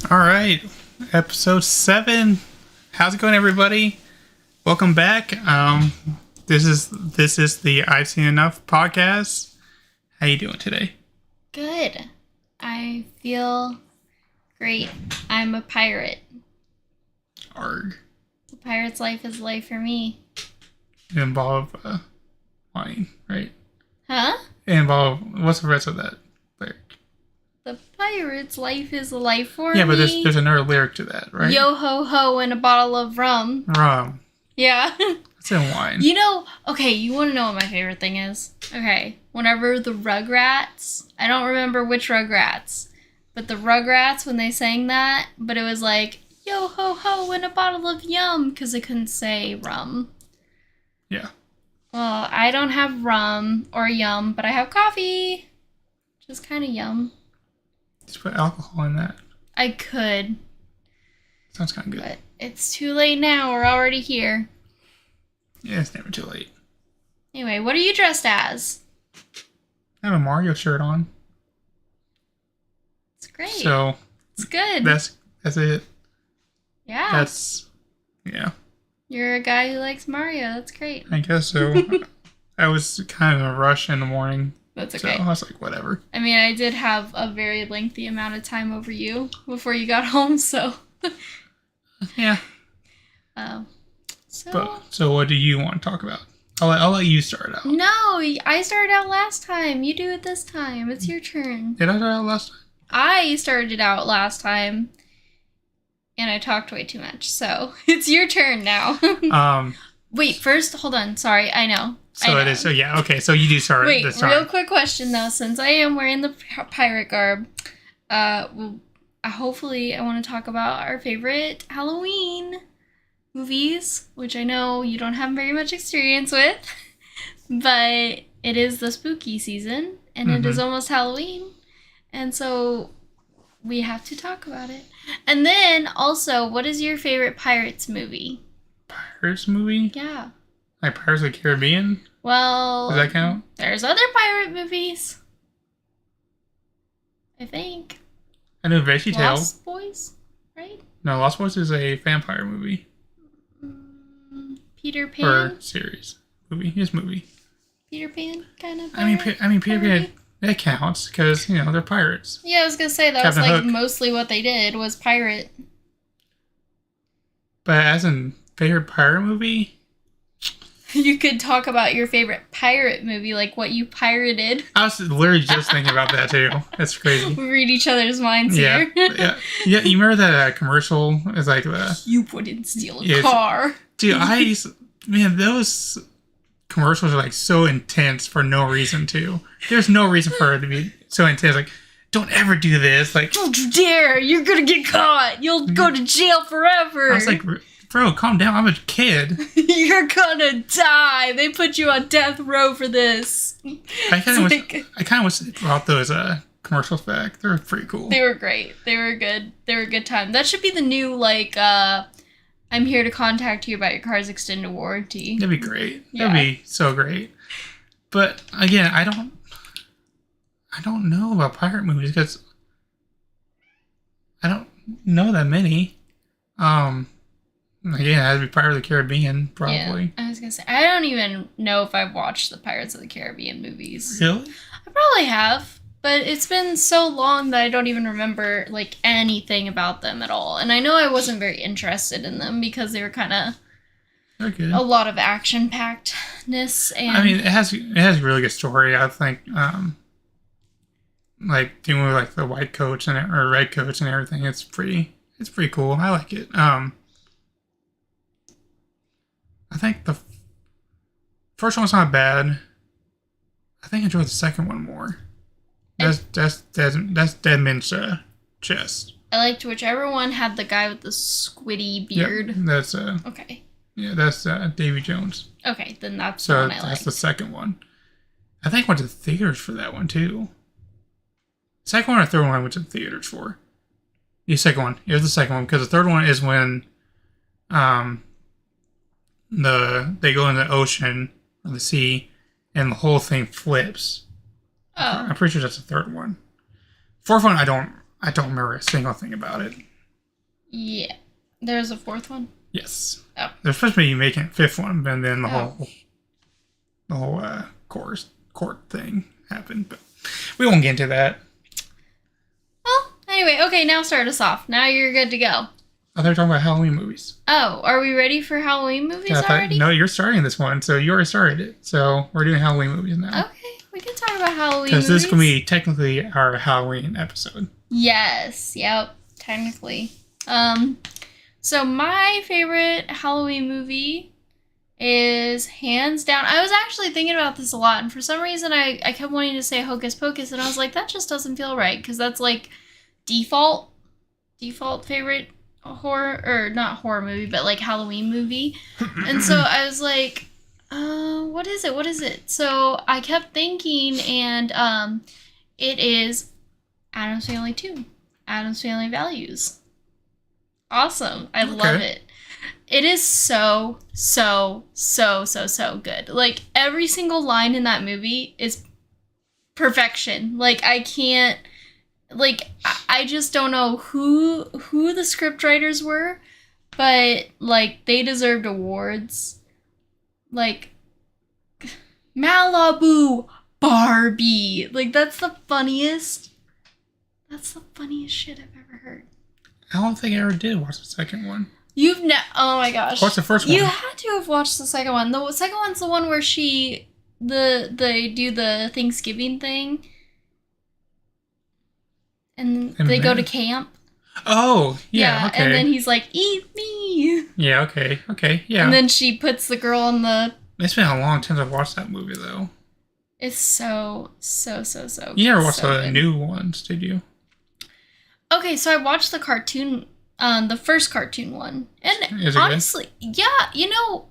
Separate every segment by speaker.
Speaker 1: All right, episode 7. How's it going, everybody? Welcome back. This is the I've Seen Enough podcast. How you doing today?
Speaker 2: Good. I feel great. I'm a pirate.
Speaker 1: Arg.
Speaker 2: The pirate's life is life for me.
Speaker 1: It involve wine, right?
Speaker 2: Huh?
Speaker 1: It involve what's the rest of that lyric?
Speaker 2: The pirate's life is a life for
Speaker 1: Yeah,
Speaker 2: me.
Speaker 1: but there's another lyric to that, right?
Speaker 2: Yo ho ho and a bottle of rum.
Speaker 1: Rum.
Speaker 2: Yeah.
Speaker 1: It's in wine.
Speaker 2: Okay, you want to know what my favorite thing is? Okay, whenever the Rugrats, I don't remember which Rugrats, but the Rugrats, when they sang that, but it was like, yo ho ho and a bottle of yum, because they couldn't say rum.
Speaker 1: Yeah.
Speaker 2: Well, I don't have rum or yum, but I have coffee, which is kind of yum.
Speaker 1: Just put alcohol in that.
Speaker 2: I could.
Speaker 1: Sounds kind of good.
Speaker 2: But it's too late now. We're already here.
Speaker 1: Yeah, it's never too late.
Speaker 2: Anyway, what are you dressed as?
Speaker 1: I have a Mario shirt on.
Speaker 2: It's great.
Speaker 1: So
Speaker 2: it's good.
Speaker 1: That's it.
Speaker 2: Yeah.
Speaker 1: Yeah.
Speaker 2: You're a guy who likes Mario. That's great.
Speaker 1: I guess so. I was kind of in a rush in the morning.
Speaker 2: That's okay.
Speaker 1: So I was like, whatever.
Speaker 2: I mean, I did have a very lengthy amount of time over you before you got home, so.
Speaker 1: Yeah. So what do you want to talk about? I'll let you start out.
Speaker 2: No, I started out last time. You do it this time. It's your turn.
Speaker 1: Did I start out last time?
Speaker 2: I started out last time, and I talked way too much, so it's your turn now. Wait, first, hold on. Sorry, I know.
Speaker 1: It is. So yeah, okay. So you do start.
Speaker 2: Wait,
Speaker 1: this time.
Speaker 2: Real quick question though. Since I am wearing the pirate garb, hopefully I want to talk about our favorite Halloween movies, which I know you don't have very much experience with, but it is the spooky season, and it is almost Halloween, and so we have to talk about it. And then also, what is your favorite Pirates movie?
Speaker 1: Pirates movie?
Speaker 2: Yeah.
Speaker 1: Like Pirates of the Caribbean?
Speaker 2: Well,
Speaker 1: does that count?
Speaker 2: There's other pirate movies, I think.
Speaker 1: I know Veggie Tales.
Speaker 2: Lost Boys, right?
Speaker 1: No, Lost Boys is a vampire movie.
Speaker 2: Peter Pan?
Speaker 1: Or series. Movie. His movie.
Speaker 2: Peter Pan, kind of.
Speaker 1: I mean, Peter Pan, that counts, because, they're pirates.
Speaker 2: Yeah, I was going to say, that
Speaker 1: Captain
Speaker 2: was,
Speaker 1: Hook.
Speaker 2: mostly what they did, was pirate.
Speaker 1: But as in favorite pirate movie?
Speaker 2: You could talk about your favorite pirate movie, like what you pirated.
Speaker 1: I was literally just thinking about that, too. That's crazy.
Speaker 2: We read each other's minds here.
Speaker 1: Yeah, you remember that commercial? It's like
Speaker 2: you wouldn't steal a car.
Speaker 1: Dude, those commercials are like so intense for no reason, too. There's no reason for it to be so intense. Like, don't ever do this. Like,
Speaker 2: don't you dare! You're gonna get caught. You'll go to jail forever.
Speaker 1: I was like, bro, calm down. I'm a kid.
Speaker 2: You're gonna die. They put you on death row for this.
Speaker 1: I kind of wish they brought those commercials back. They were pretty cool.
Speaker 2: They were great. They were good. They were a good time. That should be the new, I'm here to contact you about your car's extended warranty.
Speaker 1: That'd be great.
Speaker 2: Yeah.
Speaker 1: That'd be so great. But again, I don't know about pirate movies because I don't know that many. Again, it has to be Pirates of the Caribbean, probably.
Speaker 2: Yeah, I was gonna say, I don't even know if I've watched the Pirates of the Caribbean movies.
Speaker 1: Really?
Speaker 2: I probably have, but it's been so long that I don't even remember, anything about them at all. And I know I wasn't very interested in them because they were kind of a lot of action-packedness. And
Speaker 1: I mean, it has a really good story, I think. Dealing with, the white coats or red coats and everything, it's pretty cool. I like it. I think the first one's not bad. I think I enjoyed the second one more. That's Dead Man's Chest.
Speaker 2: I liked whichever one had the guy with the squiddy beard.
Speaker 1: Yep, that's
Speaker 2: okay.
Speaker 1: Yeah, that's Davy Jones.
Speaker 2: Okay, then that's the one I like.
Speaker 1: That's the second one. I think I went to the theaters for that one too. Second one or third one I went to the theaters for. The second one. It was the second one because the third one is when they go in the ocean or the sea and the whole thing flips.
Speaker 2: Oh.
Speaker 1: I'm pretty sure that's the third one. Fourth one I don't remember a single thing about it.
Speaker 2: Yeah. There's a fourth one?
Speaker 1: Yes.
Speaker 2: Oh.
Speaker 1: They're supposed to be making a fifth one, and then the
Speaker 2: Oh.
Speaker 1: whole court thing happened. But we won't get into that.
Speaker 2: Well, anyway, okay, now start us off. Now you're good to go.
Speaker 1: I thought we were talking about Halloween movies.
Speaker 2: Oh, are we ready for Halloween movies already?
Speaker 1: No, you're starting this one, so you already started it. So we're doing Halloween movies now.
Speaker 2: Okay, we can talk about Halloween movies.
Speaker 1: Because this is going to be technically our Halloween episode.
Speaker 2: Yes, yep, technically. So my favorite Halloween movie is hands down. I was actually thinking about this a lot, and for some reason I kept wanting to say Hocus Pocus, and I was like, that just doesn't feel right, because that's like default favorite horror, or not horror movie, but like Halloween movie. And so I was like, what is it? So I kept thinking, and it is Addams Family 2. Addams Family Values. Awesome. I love it. It is so good. Like, every single line in that movie is perfection. Like, I can't, like, I just don't know who the script writers were, but, like, they deserved awards. Like, Malibu Barbie. Like, that's the funniest shit I've ever heard.
Speaker 1: I don't think I ever did watch the second one.
Speaker 2: Oh my gosh.
Speaker 1: What's the first one?
Speaker 2: You had to have watched the second one. The second one's the one where they do the Thanksgiving thing. And they go to camp.
Speaker 1: Oh, yeah, okay.
Speaker 2: And then he's like, eat me.
Speaker 1: Yeah, okay, yeah.
Speaker 2: And then she puts the girl on the...
Speaker 1: It's been a long time since I've watched that movie, though.
Speaker 2: It's so
Speaker 1: You never watched the
Speaker 2: good.
Speaker 1: new ones, did you?
Speaker 2: Okay, so I watched the cartoon, the first cartoon one. And
Speaker 1: Is it
Speaker 2: honestly, good? Yeah,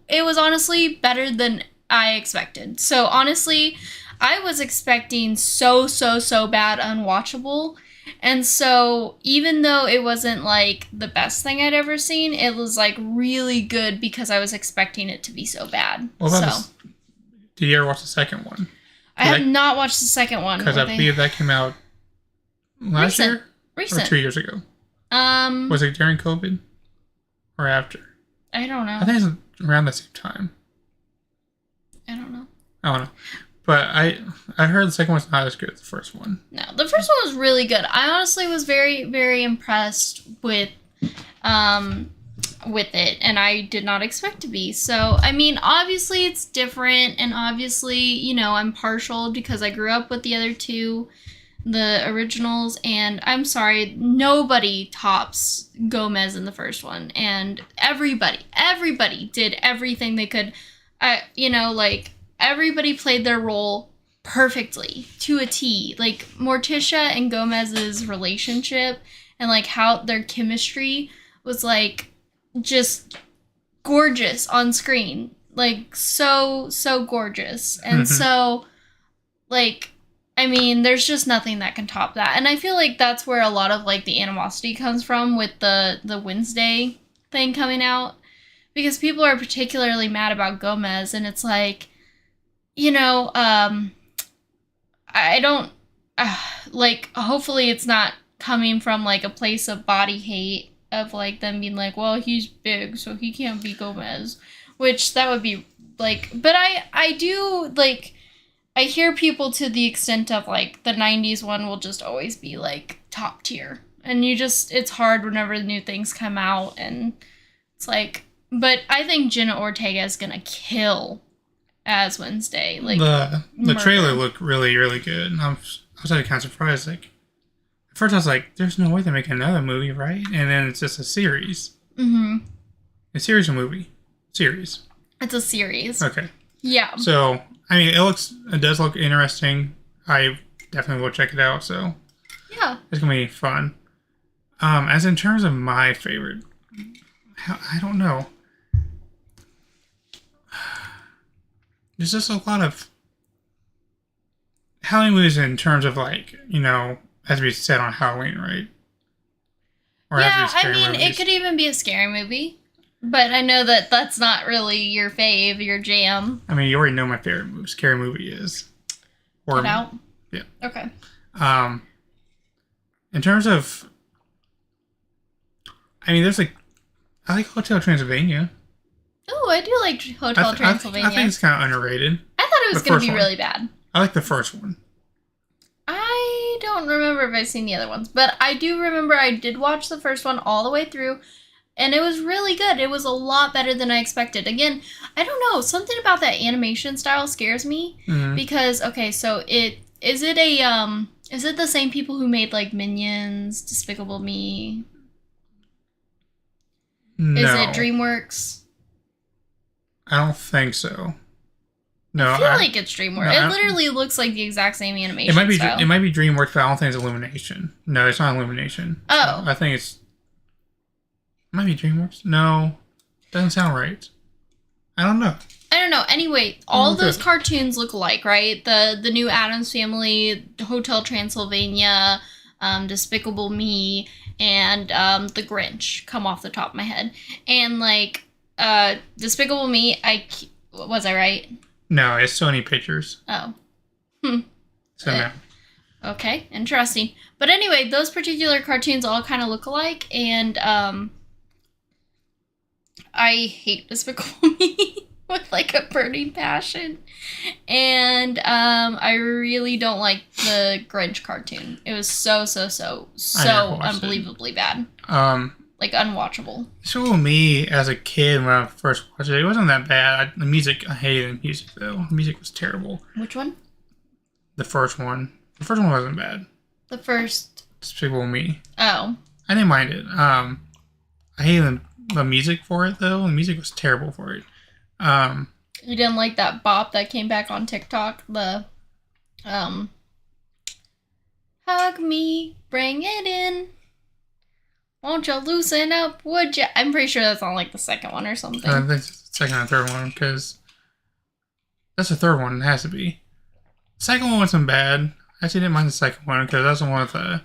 Speaker 2: it was honestly better than I expected. So honestly, I was expecting so bad unwatchable. And so even though it wasn't like the best thing I'd ever seen, it was like really good because I was expecting it to be so bad.
Speaker 1: Did you ever watch the second one?
Speaker 2: I have not watched the second one.
Speaker 1: Because I believe that came out last year?
Speaker 2: Recent.
Speaker 1: Or 2 years ago? Was it during COVID? Or after?
Speaker 2: I don't know.
Speaker 1: I think it's around the same time.
Speaker 2: I don't know.
Speaker 1: But I heard the second one's not as good as the first one.
Speaker 2: No, the first one was really good. I honestly was very, very impressed with it, and I did not expect to be. So, I mean, obviously it's different, and obviously, I'm partial because I grew up with the other two, the originals, and I'm sorry, nobody tops Gomez in the first one, and everybody did everything they could. Everybody played their role perfectly to a T. Like, Morticia and Gomez's relationship and like how their chemistry was like just gorgeous on screen. Like, so gorgeous. And so, like, I mean, there's just nothing that can top that. And I feel like that's where a lot of like the animosity comes from with the Wednesday thing coming out. Because people are particularly mad about Gomez, and it's like, I don't, hopefully it's not coming from, like, a place of body hate of, like, them being like, well, he's big, so he can't be Gomez, which that would be, like, but I do, like, I hear people to the extent of, like, the 90s one will just always be, like, top tier, and it's hard whenever the new things come out, and it's like, but I think Jenna Ortega is gonna kill as Wednesday. Like,
Speaker 1: the trailer looked really, really good. And I was actually kind of surprised. Like, at first I was like, "There's no way they make another movie, right?" And then it's just a series. Mm-hmm. A series or movie? Series.
Speaker 2: It's a series.
Speaker 1: Okay.
Speaker 2: Yeah.
Speaker 1: So I mean, it does look interesting. I definitely will check it out. So
Speaker 2: yeah,
Speaker 1: it's gonna be fun. As in terms of my favorite, I don't know. There's just a lot of Halloween movies in terms of, like, as we said on Halloween, right?
Speaker 2: Or yeah, I mean, movies. It could even be a scary movie. But I know that that's not really your fave, your jam.
Speaker 1: I mean, you already know my favorite scary movie is.
Speaker 2: Get Out?
Speaker 1: Yeah.
Speaker 2: Okay.
Speaker 1: In terms of... I mean, I like Hotel Transylvania.
Speaker 2: Oh, I do like Hotel Transylvania.
Speaker 1: I think it's kind of underrated.
Speaker 2: I thought it was going to be really bad.
Speaker 1: I like the first one.
Speaker 2: I don't remember if I've seen the other ones, but I do remember I did watch the first one all the way through, and it was really good. It was a lot better than I expected. Again, I don't know, something about that animation style scares me because okay, so is it the same people who made like Minions, Despicable Me?
Speaker 1: No.
Speaker 2: Is it DreamWorks?
Speaker 1: I don't think so. No,
Speaker 2: I feel like it's DreamWorks.
Speaker 1: No,
Speaker 2: it literally looks like the exact same animation style.
Speaker 1: It might be DreamWorks, but I don't think it's Illumination. No, it's not Illumination.
Speaker 2: Oh.
Speaker 1: I think it might be DreamWorks. No, doesn't sound right. I don't know.
Speaker 2: Anyway, all those cartoons look alike, right? The new Addams Family, Hotel Transylvania, Despicable Me, and the Grinch come off the top of my head. And like Despicable Me, was I right?
Speaker 1: No, it's Sony Pictures.
Speaker 2: Oh.
Speaker 1: So no.
Speaker 2: Okay, interesting. But anyway, those particular cartoons all kind of look alike, and I hate Despicable Me with like a burning passion. And I really don't like the Grinch cartoon. It was so unbelievably bad. Like unwatchable.
Speaker 1: So me as a kid when I first watched it wasn't that bad. I hated the music though. The music was terrible.
Speaker 2: Which one?
Speaker 1: The first one. The first one wasn't bad.
Speaker 2: The first.
Speaker 1: Despicable Me.
Speaker 2: Oh.
Speaker 1: I didn't mind it. I hated the music for it though. The music was terrible for it.
Speaker 2: You didn't like that bop that came back on TikTok? The hug me, bring it in. Won't you loosen up, would you? I'm pretty sure that's on like the second one or something.
Speaker 1: I think it's the second or third one, because that's the third one. It has to be. The second one wasn't bad. I actually didn't mind the second one, because that's the one with the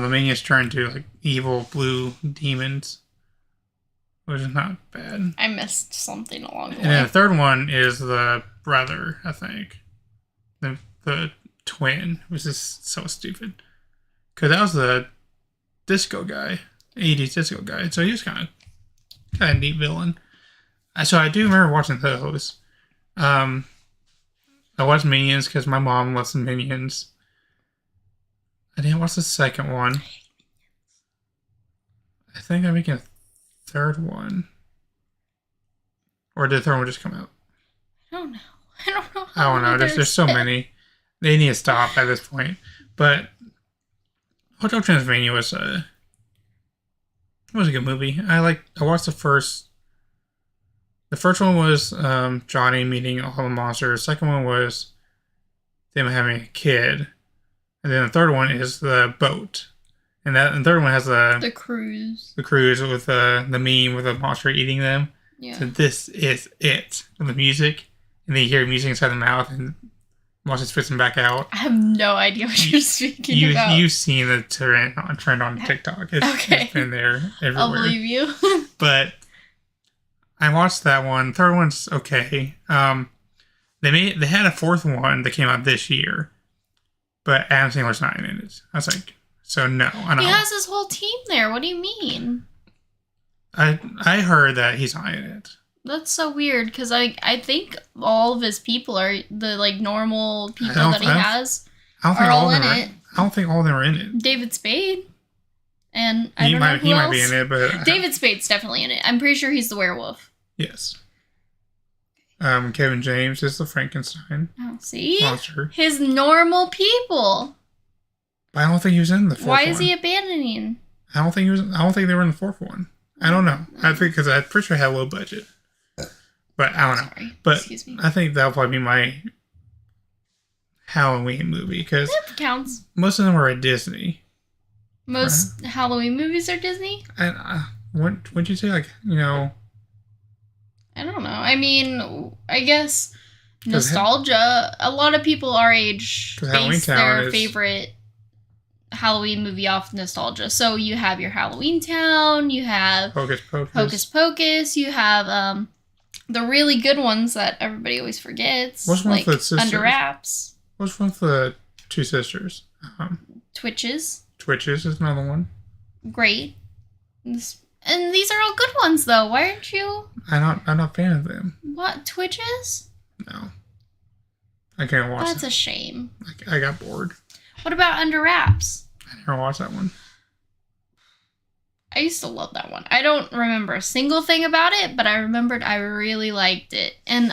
Speaker 1: minions turned to like evil blue demons, which is not bad.
Speaker 2: I missed something along the way.
Speaker 1: And then the third one is the brother, I think. The twin, which is so stupid. Because that was the disco guy, 80s disco guy. So he was kind of a neat villain. So I do remember watching those. I watched Minions because my mom watched Minions. I didn't watch the second one. I think they're making a third one. Or did the third one just come out?
Speaker 2: I don't know.
Speaker 1: I don't know. There's so many. They need to stop at this point. But Hotel Transylvania was a good movie. I watched the first. The first one was Johnny meeting all the monsters. The second one was them having a kid, and then the third one is the boat, and the third one has the cruise. The cruise with the meme with the monster eating them. Yeah. So this is it. And the music, and then you hear music inside the mouth, and monster spits them back out.
Speaker 2: I have no idea what you're speaking about.
Speaker 1: You've seen the trend on TikTok. It's been there everywhere.
Speaker 2: I'll believe you.
Speaker 1: But I watched that one. Third one's okay. They had a fourth one that came out this year, but Adam Sandler's not in it. I was like, so no. I don't.
Speaker 2: He has his whole team there. What do you mean?
Speaker 1: I heard that he's not in it.
Speaker 2: That's so weird, because I think all of his people are the like normal people that he has.
Speaker 1: I don't think all of them are in it. I don't think all of them are in it.
Speaker 2: David Spade, and I don't know who else.
Speaker 1: He might be in it, but
Speaker 2: David Spade's definitely in it. I'm pretty sure he's the werewolf.
Speaker 1: Yes. Kevin James is the Frankenstein.
Speaker 2: Oh, see,
Speaker 1: monster.
Speaker 2: His normal people.
Speaker 1: But I don't think he was in the fourth one.
Speaker 2: Why is he abandoning?
Speaker 1: I don't think they were in the fourth one. I don't know. I think because I'm pretty sure I had a low budget. But I don't know.
Speaker 2: Sorry.
Speaker 1: But
Speaker 2: excuse me.
Speaker 1: I think that'll probably be my Halloween movie, because
Speaker 2: that counts.
Speaker 1: Most of them are at Disney.
Speaker 2: Most Halloween movies are Disney?
Speaker 1: And what'd you say? Like,
Speaker 2: I don't know. I mean, I guess nostalgia. A lot of people our age base their favorite Halloween movie off nostalgia. So you have your Halloween Town, you have Hocus Pocus, you have the really good ones that everybody always forgets.
Speaker 1: What's one
Speaker 2: like
Speaker 1: for the sisters?
Speaker 2: Under Wraps.
Speaker 1: What's one for the two sisters?
Speaker 2: Twitches.
Speaker 1: Twitches is another one.
Speaker 2: great. And these are all good ones, though. Why aren't you?
Speaker 1: I'm not a fan of them.
Speaker 2: What, Twitches?
Speaker 1: No. I can't watch
Speaker 2: That's
Speaker 1: that.
Speaker 2: a shame.
Speaker 1: I got bored.
Speaker 2: What about Under Wraps?
Speaker 1: I never watched that one.
Speaker 2: I used to love that one. I don't remember a single thing about it, but I remembered I really liked it. And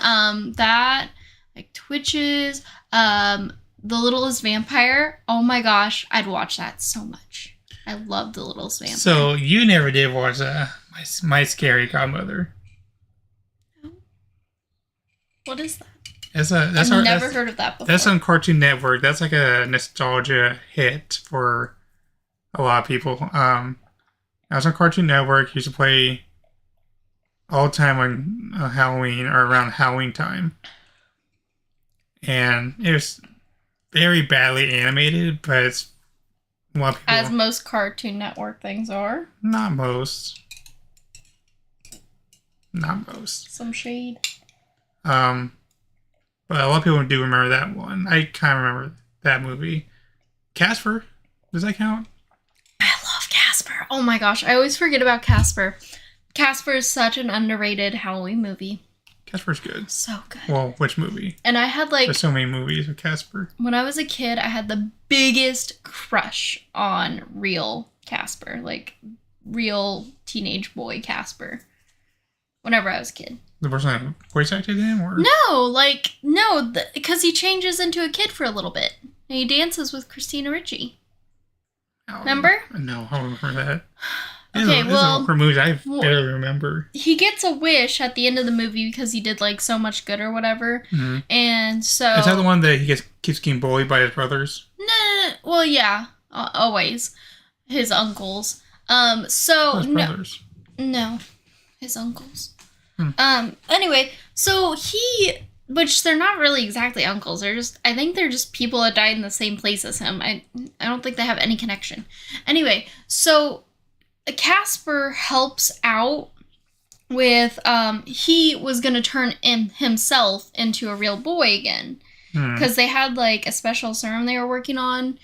Speaker 2: that, like Twitches, The Littlest Vampire. Oh my gosh, I'd watch that so much. I love The Littlest Vampire.
Speaker 1: So you never did watch My Scary Godmother.
Speaker 2: What is that?
Speaker 1: I've
Speaker 2: never heard of that before.
Speaker 1: That's on Cartoon Network. That's like a nostalgia hit for a lot of people. I was on Cartoon Network. Used to play all the time on Halloween or around Halloween time, and it was very badly animated. But it's a lot of people,
Speaker 2: as most Cartoon Network things are.
Speaker 1: Not most.
Speaker 2: Some shade.
Speaker 1: But a lot of people do remember that one. I kind of remember that movie. Casper, does that count?
Speaker 2: I love Casper. Oh my gosh, I always forget about Casper. Casper is such an underrated Halloween movie.
Speaker 1: Casper's good.
Speaker 2: So good.
Speaker 1: Well, which movie?
Speaker 2: And I had
Speaker 1: There's so many movies of Casper.
Speaker 2: When I was a kid, I had the biggest crush on real Casper. Like, real teenage boy Casper. Whenever I was a kid.
Speaker 1: The person that voice acted him? Or?
Speaker 2: No, because he changes into a kid for a little bit. And he dances with Christina Ricci. Remember?
Speaker 1: No, I don't remember that.
Speaker 2: Okay, well...
Speaker 1: For movies I barely remember.
Speaker 2: He gets a wish at the end of the movie because he did, like, so much good or whatever.
Speaker 1: Mm-hmm.
Speaker 2: And so...
Speaker 1: Is that the one that he keeps getting bullied by his brothers?
Speaker 2: No. Well, yeah. Always. His uncles. His
Speaker 1: brothers?
Speaker 2: No. His uncles. Anyway, so which they're not really exactly uncles. I think they're just people that died in the same place as him. I don't think they have any connection. Anyway, so Casper helps out with, he was going to turn himself into a real boy again. Because they had, like, a special serum they were working on,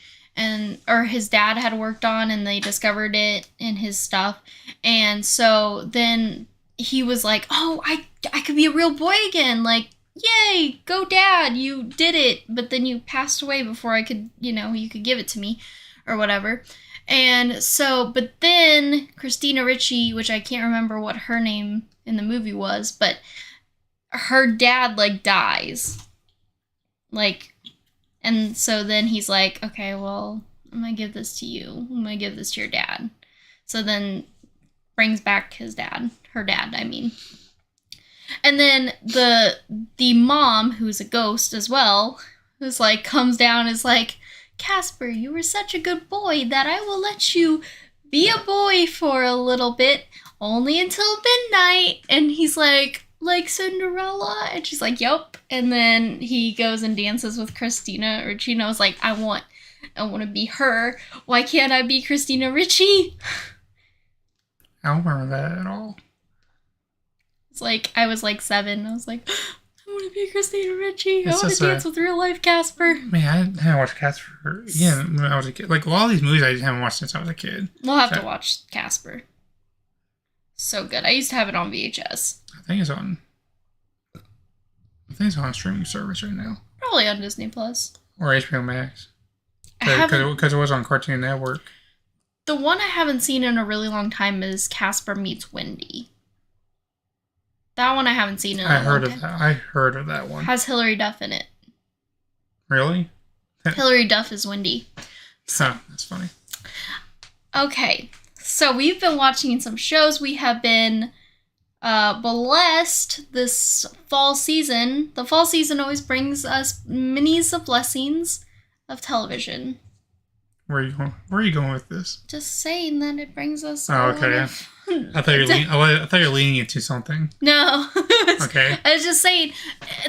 Speaker 2: or his dad had worked on, and they discovered it in his stuff. And so then he was like, oh, I could be a real boy again. Like, yay, go dad, you did it. But then you passed away before I could, you could give it to me or whatever. And so, but then Christina Ricci, which I can't remember what her name in the movie was, but her dad, like, dies. Like, and so then he's like, okay, well, I'm going to give this to you. I'm going to give this to your dad. So then brings back her dad, I mean. And then the mom, who's a ghost as well, who's like, comes down and is like, Casper, you were such a good boy that I will let you be a boy for a little bit, only until midnight. And he's like Cinderella? And she's like, yup. And then he goes and dances with Christina Ricci, and I was like, I want to be her. Why can't I be Christina Ricci?
Speaker 1: I don't remember that at all.
Speaker 2: It's like, I was like 7. I was like, I want to be Christina Ricci. I want to dance with real life Casper.
Speaker 1: Man, I haven't watched Casper when I was a kid. Like, a lot of these movies I just haven't watched since I was a kid.
Speaker 2: We'll have to watch Casper. So good. I used to have it on VHS.
Speaker 1: I think it's on a streaming service right now.
Speaker 2: Probably on Disney Plus.
Speaker 1: Or HBO Max. Because it was on Cartoon Network.
Speaker 2: The one I haven't seen in a really long time is Casper Meets Wendy. That one I haven't seen in a long time.
Speaker 1: I heard of that one.
Speaker 2: Has Hilary Duff in it.
Speaker 1: Really?
Speaker 2: Hilary Duff is Wendy.
Speaker 1: Huh, that's funny.
Speaker 2: Okay, so we've been watching some shows. We have been blessed this fall season. The fall season always brings us minis of blessings of television.
Speaker 1: Where are you going with this?
Speaker 2: Just saying that it brings us.
Speaker 1: Oh, okay. I thought you were leaning into something.
Speaker 2: No.
Speaker 1: Okay.
Speaker 2: I was just saying,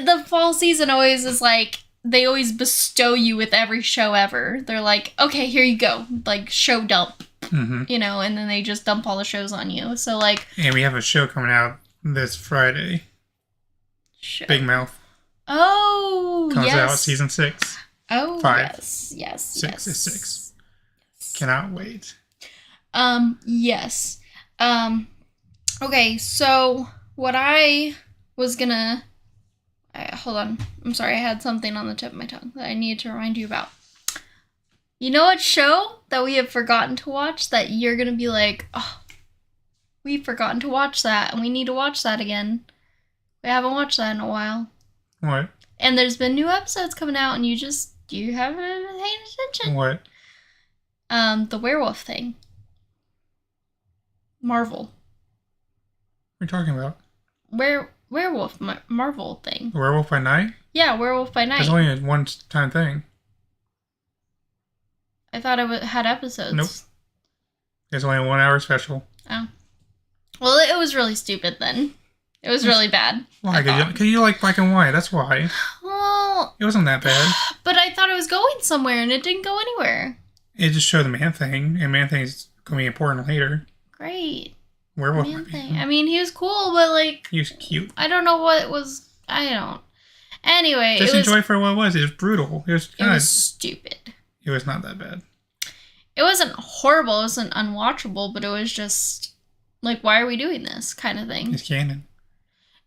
Speaker 2: the fall season always is like, they always bestow you with every show ever. They're like, okay, here you go. Like, show dump. Mm-hmm. And then they just dump all the shows on you. So, like...
Speaker 1: And we have a show coming out this Friday. Big Mouth.
Speaker 2: Oh,
Speaker 1: Comes out season 6.
Speaker 2: Oh,
Speaker 1: 5.
Speaker 2: Yes.
Speaker 1: 6 is 6. Cannot wait.
Speaker 2: Yes. Okay, so what I was gonna... hold on. I'm sorry, I had something on the tip of my tongue that I needed to remind you about. You know what show that we have forgotten to watch that you're gonna be like, oh, we've forgotten to watch that and we need to watch that again? We haven't watched that in a while.
Speaker 1: What?
Speaker 2: And there's been new episodes coming out and you haven't been paying attention.
Speaker 1: What?
Speaker 2: The werewolf thing. Marvel.
Speaker 1: What are you talking about?
Speaker 2: Werewolf Marvel thing.
Speaker 1: Werewolf by Night?
Speaker 2: Yeah, Werewolf by Night.
Speaker 1: It's only a one-time thing.
Speaker 2: I thought it had episodes.
Speaker 1: Nope. It's only a 1 hour special.
Speaker 2: Oh. Well, it was really stupid then. It was really bad.
Speaker 1: Why? Because you like black and white. That's why.
Speaker 2: Well...
Speaker 1: It wasn't that bad.
Speaker 2: But I thought it was going somewhere and it didn't go anywhere.
Speaker 1: It just showed the Man-Thing, and Man-Thing's going to be important later.
Speaker 2: Great.
Speaker 1: Werewolf.
Speaker 2: Man-Thing. I mean, he was cool, but like...
Speaker 1: He was cute.
Speaker 2: I don't know what it was... I don't... Anyway,
Speaker 1: just enjoy it for what it was. It was brutal. It was
Speaker 2: stupid.
Speaker 1: It was not that bad.
Speaker 2: It wasn't horrible. It wasn't unwatchable, but it was just like, why are we doing this kind of thing?
Speaker 1: It's canon.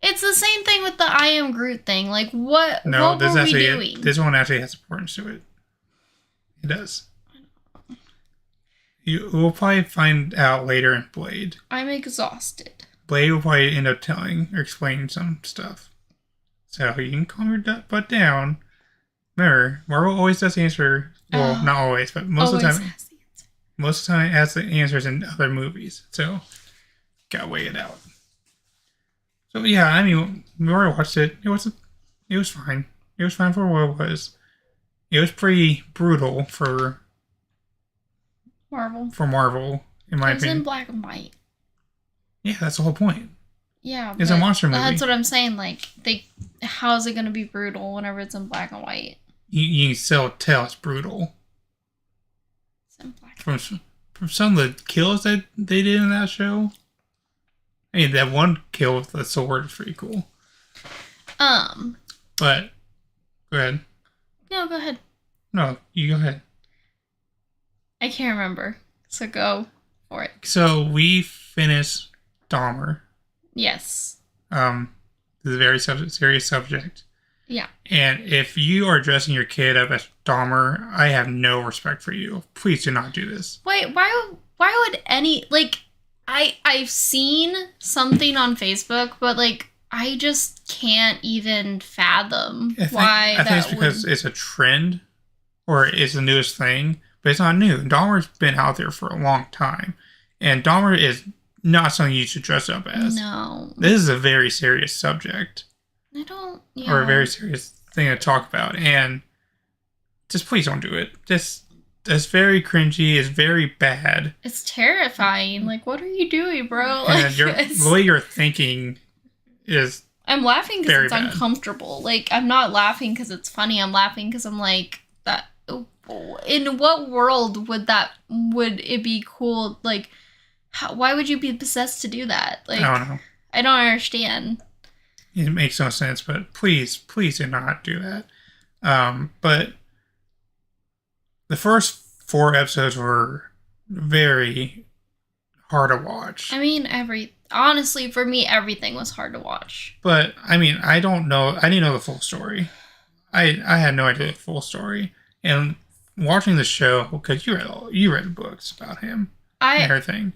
Speaker 2: It's the same thing with the I Am Groot thing. Like, what were we doing?
Speaker 1: This one actually has importance to it. It does. We'll probably find out later in Blade.
Speaker 2: I'm exhausted.
Speaker 1: Blade will probably end up telling or explaining some stuff. So you can calm your butt down. Remember, Marvel always does answer. Well, not always, but most of the time. Most of the time, it has the answers in other movies. So, gotta weigh it out. So yeah, I mean, we already watched it. It was fine. It was fine for what it was. It was pretty brutal for
Speaker 2: Marvel.
Speaker 1: For Marvel, in my opinion.
Speaker 2: It was in black and white.
Speaker 1: Yeah, that's the whole point.
Speaker 2: Yeah,
Speaker 1: it's a monster movie.
Speaker 2: That's what I'm saying. Like, how is it going to be brutal whenever it's in black and white?
Speaker 1: You can still tell it's brutal.
Speaker 2: It's in black.
Speaker 1: From some of the kills that they did in that show. I mean, that one kill with the sword is pretty cool. But go ahead.
Speaker 2: No, go ahead.
Speaker 1: No, you go ahead.
Speaker 2: I can't remember, so go for it.
Speaker 1: So we finished Dahmer.
Speaker 2: Yes.
Speaker 1: This is a very serious subject.
Speaker 2: Yeah.
Speaker 1: And if you are dressing your kid up as Dahmer, I have no respect for you. Please do not do this.
Speaker 2: Wait, why would any, like, I've seen something on Facebook, but like I just can't even fathom why
Speaker 1: I think it's because it's a trend or it's the newest thing, but it's not new. Dahmer's been out there for a long time. And Dahmer is not something you should dress up as.
Speaker 2: No.
Speaker 1: This is a very serious subject. Or a very serious thing to talk about. And just please don't do it. It's very cringy. It's very bad.
Speaker 2: It's terrifying. Like, what are you doing, bro?
Speaker 1: And the way you're thinking is
Speaker 2: I'm laughing because it's
Speaker 1: bad.
Speaker 2: Uncomfortable. Like, I'm not laughing because it's funny. I'm laughing because I'm like, that. In what world would it be cool? Like, why would you be possessed to do that? Like,
Speaker 1: I don't know.
Speaker 2: I don't understand.
Speaker 1: It makes no sense, but please do not do that. But the first 4 episodes were very hard to watch.
Speaker 2: I mean, honestly, for me, everything was hard to watch.
Speaker 1: But, I mean, I don't know. I didn't know the full story. I had no idea the full story. And watching the show, because you read books about him. And everything.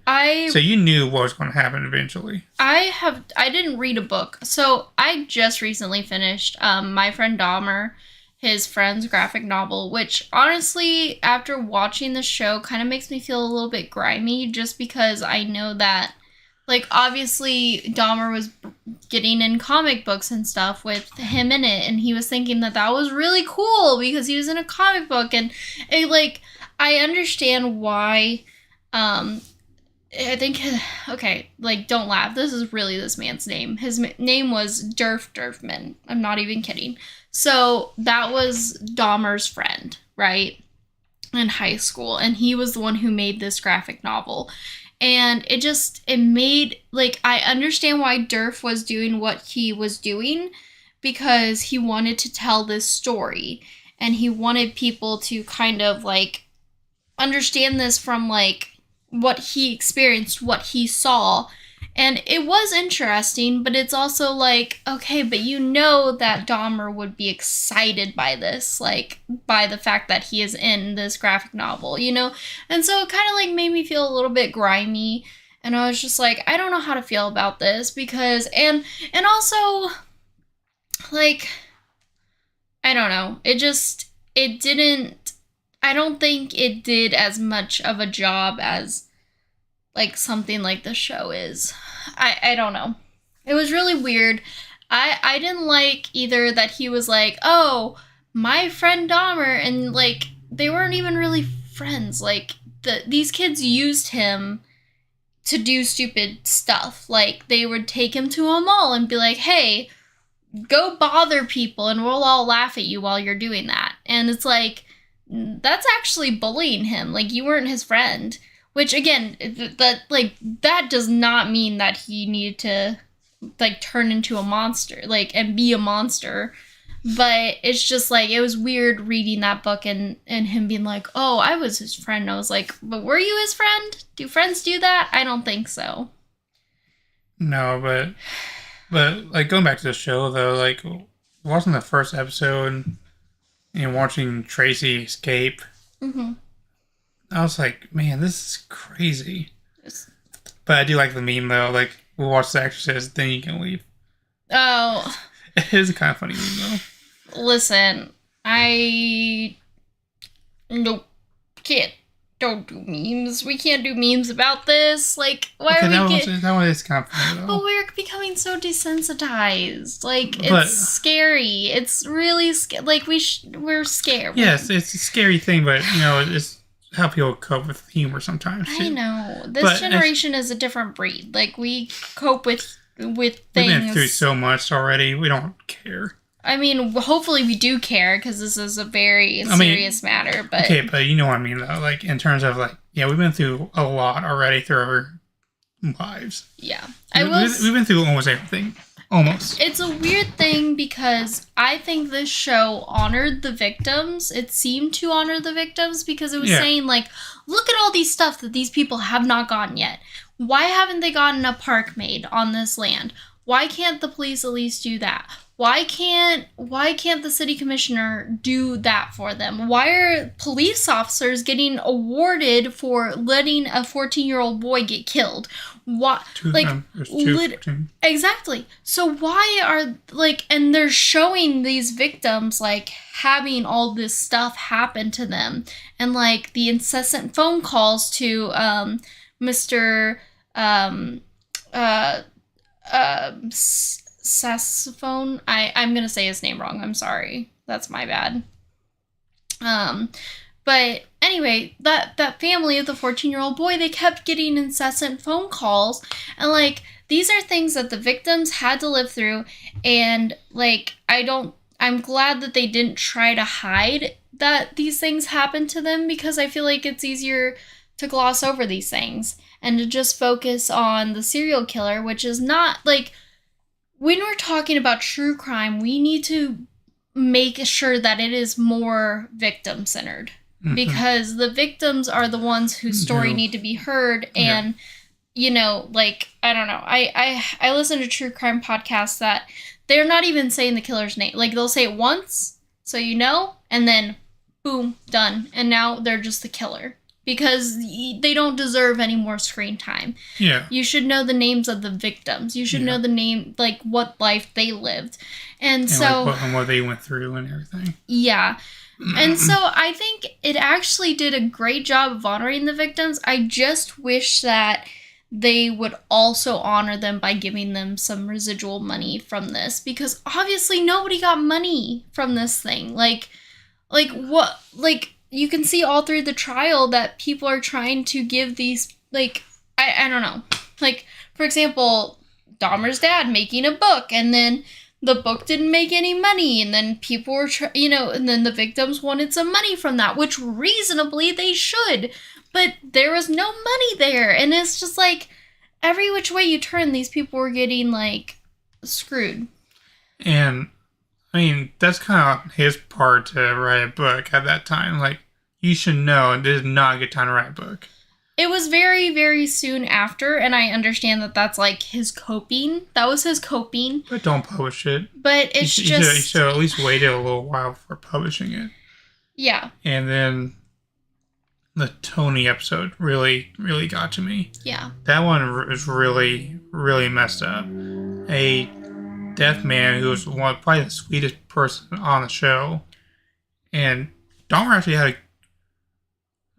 Speaker 1: So you knew what was going to happen eventually. I
Speaker 2: didn't read a book. So I just recently finished My Friend Dahmer, his friend's graphic novel, which honestly, after watching the show, kind of makes me feel a little bit grimy, just because I know that, like, obviously Dahmer was getting in comic books and stuff with him in it, and he was thinking that was really cool because he was in a comic book, and I understand why. I think, okay, like, don't laugh. This is really this man's name. His name was Durfman. I'm not even kidding. So that was Dahmer's friend, right? In high school. And he was the one who made this graphic novel. And it made, like, I understand why Durf was doing what he was doing, because he wanted to tell this story. And he wanted people to kind of, like, understand this from, like, what he experienced, what he saw. And it was interesting, but it's also like, okay, but you know that Dahmer would be excited by this, like, by the fact that he is in this graphic novel, you know? And so it kind of, like, made me feel a little bit grimy. And I was just like, I don't know how to feel about this because, and also, like, I don't know. It didn't, I don't think it did as much of a job as, like, something like the show is. I don't know. It was really weird. I didn't like either that he was like, oh, my friend Dahmer, and, like, they weren't even really friends. Like, these kids used him to do stupid stuff. Like, they would take him to a mall and be like, hey, go bother people and we'll all laugh at you while you're doing that. And it's like, that's actually bullying him. Like, you weren't his friend. Which, again, that does not mean that he needed to, like, turn into a monster, like, and be a monster. But it's just, like, it was weird reading that book and him being like, oh, I was his friend. I was like, but were you his friend? Do friends do that? I don't think so.
Speaker 1: No, but like, going back to the show, though, like, watching the first episode and watching Tracy escape, I was like, man, this is crazy.
Speaker 2: Yes.
Speaker 1: But I do like the meme, though. Like, we'll watch The Exorcist, then you can leave.
Speaker 2: Oh.
Speaker 1: It is a kind of funny meme, though.
Speaker 2: Listen, nope, can't. Don't do memes. We can't do memes about this. Like, why are we
Speaker 1: that one is kind of funny, though.
Speaker 2: But we're becoming so desensitized. Like, it's scary. It's really scary. Like, we're scared.
Speaker 1: Yes, it's a scary thing, but, you know, it's how people cope with humor sometimes, too.
Speaker 2: I know. This generation is a different breed. Like, we cope with things. We've
Speaker 1: been through so much already. We don't care.
Speaker 2: I mean, hopefully we do care, because this is a very serious matter, but...
Speaker 1: Okay, but you know what I mean, though. Like, in terms of, like, yeah, we've been through a lot already through our lives.
Speaker 2: Yeah.
Speaker 1: We've been through almost everything. Almost.
Speaker 2: It's a weird thing, because I think this show honored the victims. It seemed to honor the victims, because it was saying, like, look at all these stuff that these people have not gotten yet. Why haven't they gotten a park made on this land? Why can't the police at least do that? Why can't the city commissioner do that for them? Why are police officers getting awarded for letting a 14-year-old boy get killed? What, like, exactly. So why are, like, and they're showing these victims, like, having all this stuff happen to them, and, like, the incessant phone calls to Mr. Saxophone. I'm gonna say his name wrong. I'm sorry. That's my bad. But anyway, that family of the 14-year-old boy, they kept getting incessant phone calls, and, like, these are things that the victims had to live through, and, like, I'm glad that they didn't try to hide that these things happened to them, because I feel like it's easier to gloss over these things and to just focus on the serial killer, which is not, like, when we're talking about true crime, we need to make sure that it is more victim-centered. Mm-hmm. Because the victims are the ones whose story need to be heard. And, you know, like, I don't know. I listen to true crime podcasts that they're not even saying the killer's name. Like, they'll say it once, so you know, and then, boom, done. And now they're just the killer. Because they don't deserve any more screen time. Yeah. You should know the names of the victims. You should know the name, like, what life they lived. And so...
Speaker 1: Like, what they went through and everything.
Speaker 2: Yeah. And so I think it actually did a great job of honoring the victims. I just wish that they would also honor them by giving them some residual money from this. Because obviously nobody got money from this thing. Like what... Like... You can see all through the trial that people are trying to give these, like, I don't know. Like, for example, Dahmer's dad making a book, and then the book didn't make any money, and then people were, and then the victims wanted some money from that, which reasonably they should. But there was no money there, and it's just like, every which way you turn, these people were getting, like, screwed.
Speaker 1: And... I mean, that's kind of his part to write a book at that time. Like, you should know this is not a good time to write a book.
Speaker 2: It was very, very soon after, and I understand that that's like his coping. That was his coping.
Speaker 1: But don't publish it.
Speaker 2: But it's
Speaker 1: you should at least waited a little while before publishing it.
Speaker 2: Yeah.
Speaker 1: And then the Tony episode really, really got to me.
Speaker 2: Yeah.
Speaker 1: That one was really, really messed up. A deaf man who was probably the sweetest person on the show. And Dahmer actually had a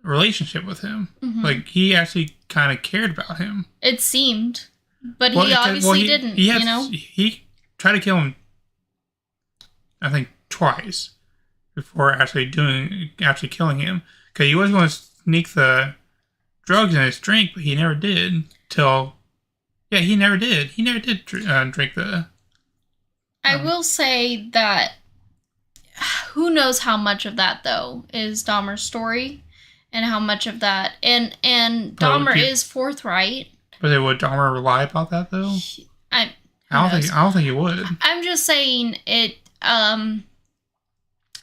Speaker 1: relationship with him. Mm-hmm. Like, he actually kind of cared about him.
Speaker 2: It seemed. But he obviously didn't,
Speaker 1: He tried to kill him, I think, twice before actually killing him. Because he was going to sneak the drugs in his drink, but he never did. He never did. He never did drink the...
Speaker 2: I will say that who knows how much of that, though, is Dahmer's story, and how much of that... And Dahmer is forthright.
Speaker 1: But would Dahmer lie about that, though? I don't think he would.
Speaker 2: I'm just saying it...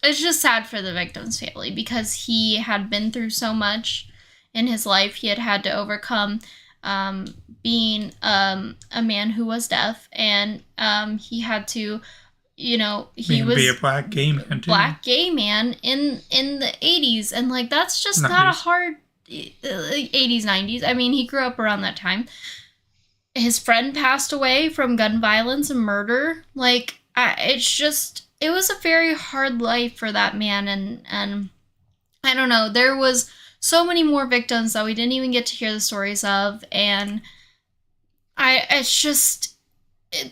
Speaker 2: It's just sad for the victim's family, because he had been through so much in his life. He had to overcome being a man who was deaf, and he had to, be a
Speaker 1: black gay man too.
Speaker 2: Black gay man in the 80s, and like that's just 90s. Not a hard 80s, 90s. I mean, he grew up around that time. His friend passed away from gun violence and murder. Like, it was a very hard life for that man, and I don't know, there was so many more victims that we didn't even get to hear the stories of, and it's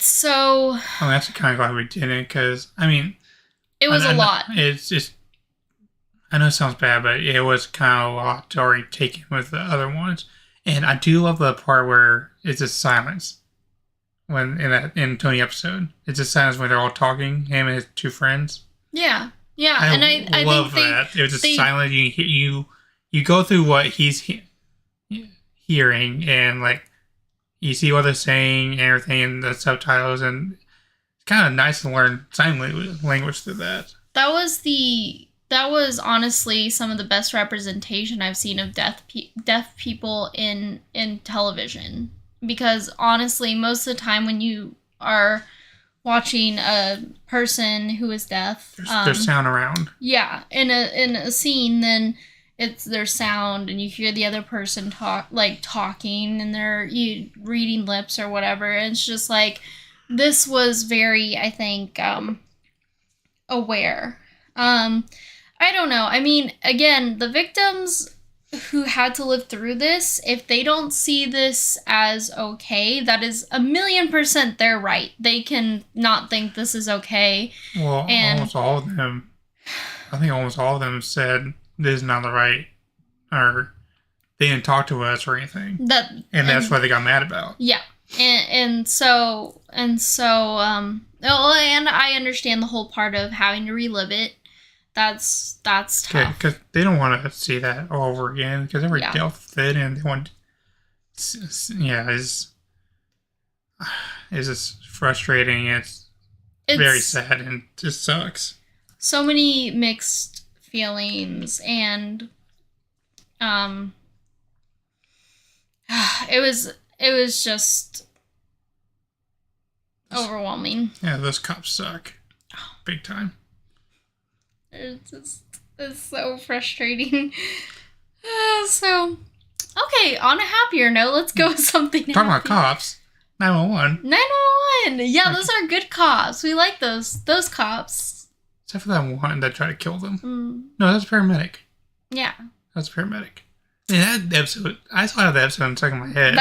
Speaker 2: so...
Speaker 1: I'm actually kind of glad we didn't, because, I mean...
Speaker 2: It was a lot.
Speaker 1: It's just... I know it sounds bad, but it was kind of a lot to already take in with the other ones. And I do love the part where it's just silence. When in Tony episode, it's just silence when they're all talking, him and his two friends.
Speaker 2: Yeah.
Speaker 1: I love that. It was just silent. You go through what he's hearing, and like you see what they're saying and everything in the subtitles, and it's kind of nice to learn sign language through that.
Speaker 2: That was honestly some of the best representation I've seen of deaf people in television. Because honestly, most of the time when you are watching a person who is deaf,
Speaker 1: there's sound around.
Speaker 2: Yeah, in a scene, then it's their sound, and you hear the other person talking, and they're reading lips or whatever. And it's just like, this was very, I think, aware. I don't know. I mean, again, the victims who had to live through this, if they don't see this as okay, that is 1,000,000% their right. They can not think this is okay.
Speaker 1: Well, almost all of them, I think almost all of them said this is not the right, or they didn't talk to us or anything. That's what they got mad about.
Speaker 2: Yeah. And I understand the whole part of having to relive it. That's tough.
Speaker 1: Because they don't want to see that all over again, because they were dealt with it, and they want it's just frustrating. It's very sad, and it just sucks.
Speaker 2: So many mixed feelings, and it was just overwhelming.
Speaker 1: Yeah, those cops suck. Big time.
Speaker 2: It's so frustrating. Okay, on a happier note, let's go with something
Speaker 1: Talking about cops. 911.
Speaker 2: 911. Yeah, those are good cops. We like those cops.
Speaker 1: Except for that one that tried to kill them. No, that's a paramedic.
Speaker 2: Yeah.
Speaker 1: That's a paramedic. And that episode, I still have the episode stuck in my head.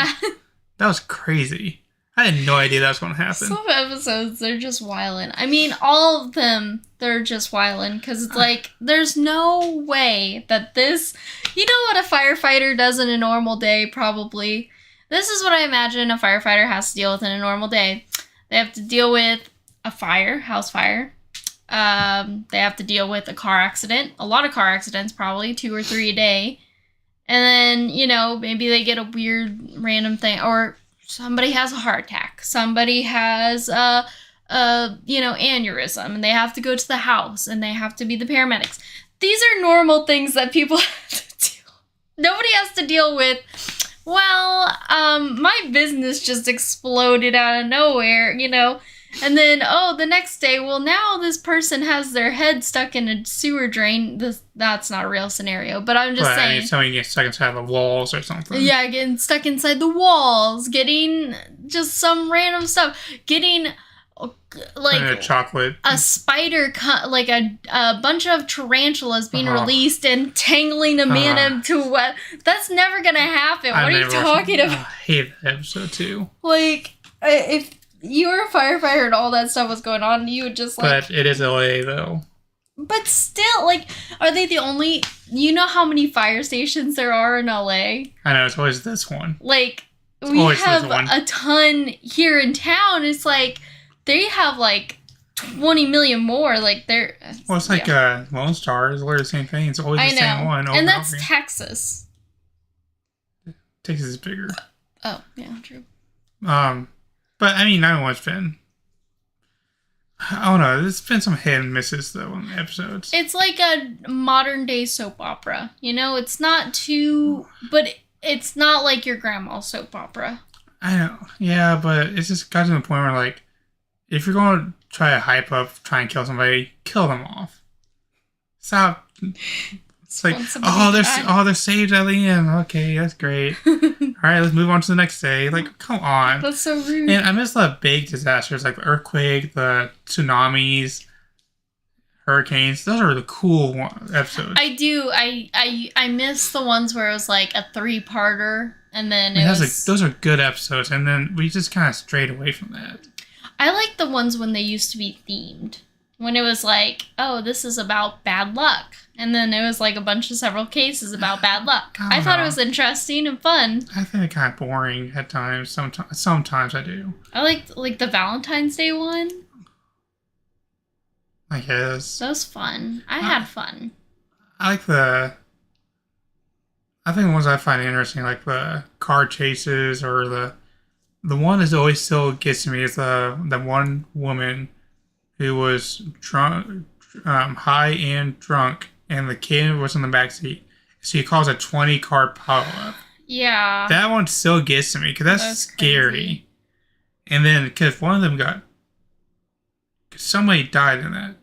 Speaker 1: That was crazy. I had no idea that was going to happen. Some
Speaker 2: episodes, they're just wildin'. I mean, all of them, they're just wildin'. Because it's like, there's no way that this... You know what a firefighter does in a normal day, probably? This is what I imagine a firefighter has to deal with in a normal day. They have to deal with a fire, house fire. They have to deal with a car accident. A lot of car accidents, probably. 2 or 3 a day. And then, maybe they get a weird random thing. Or... somebody has a heart attack. Somebody has a aneurysm, and they have to go to the house, and they have to be the paramedics. These are normal things that people have to do. Nobody has to deal with, well, my business just exploded out of nowhere, you know? And then, the next day, well, now this person has their head stuck in a sewer drain. That's not a real scenario, but I'm just saying. I mean,
Speaker 1: somebody gets stuck inside the walls or something.
Speaker 2: Yeah, getting stuck inside the walls, getting just some random stuff, getting like
Speaker 1: a chocolate,
Speaker 2: a spider, like a bunch of tarantulas being released and tangling a man into what? That's never gonna happen. What are you talking about?
Speaker 1: I hate that episode too.
Speaker 2: Like, if you were a firefighter and all that stuff was going on, you would just like...
Speaker 1: But it is LA, though.
Speaker 2: But still, like, are they the only... You know how many fire stations there are in LA?
Speaker 1: I know, it's always this one.
Speaker 2: Like, we have a ton here in town. It's like, they have, like, 20 million more. Like, they're...
Speaker 1: Well, it's like Lone Star. It's literally the same thing. It's always the same one.
Speaker 2: And that's Texas.
Speaker 1: Texas is bigger.
Speaker 2: Oh, yeah, true.
Speaker 1: But, I mean, 911's been... I don't know. There's been some hit and misses, though, in the episodes.
Speaker 2: It's like a modern-day soap opera. You know? It's not too... But it's not like your grandma's soap opera.
Speaker 1: I know. Yeah, but it's just got to the point where, like, if you're going to try to hype up, try and kill somebody, kill them off. Stop... It's like, they're saved at the end. Okay, that's great. All right, let's move on to the next day. Like, come on.
Speaker 2: That's so rude.
Speaker 1: And I miss the big disasters, like the earthquake, the tsunamis, hurricanes. Those are the cool episodes.
Speaker 2: I do. I miss the ones where it was like a 3-parter, and then
Speaker 1: those are good episodes, and then we just kind of strayed away from that.
Speaker 2: I like the ones when they used to be themed. When it was like, this is about bad luck. And then it was like a bunch of several cases about bad luck. I thought it was interesting and fun.
Speaker 1: I think it's kind of boring at times. Sometimes I do.
Speaker 2: I like the Valentine's Day one.
Speaker 1: I guess.
Speaker 2: That was fun. I had fun.
Speaker 1: I think the ones I find interesting, like the car chases, or the one that always still gets to me is the one woman who was drunk, high and drunk, and the kid was in the backseat. So he calls a 20-car pileup.
Speaker 2: Yeah.
Speaker 1: That one still gets to me, because that's scary. Crazy. And then, because one of them somebody died in that.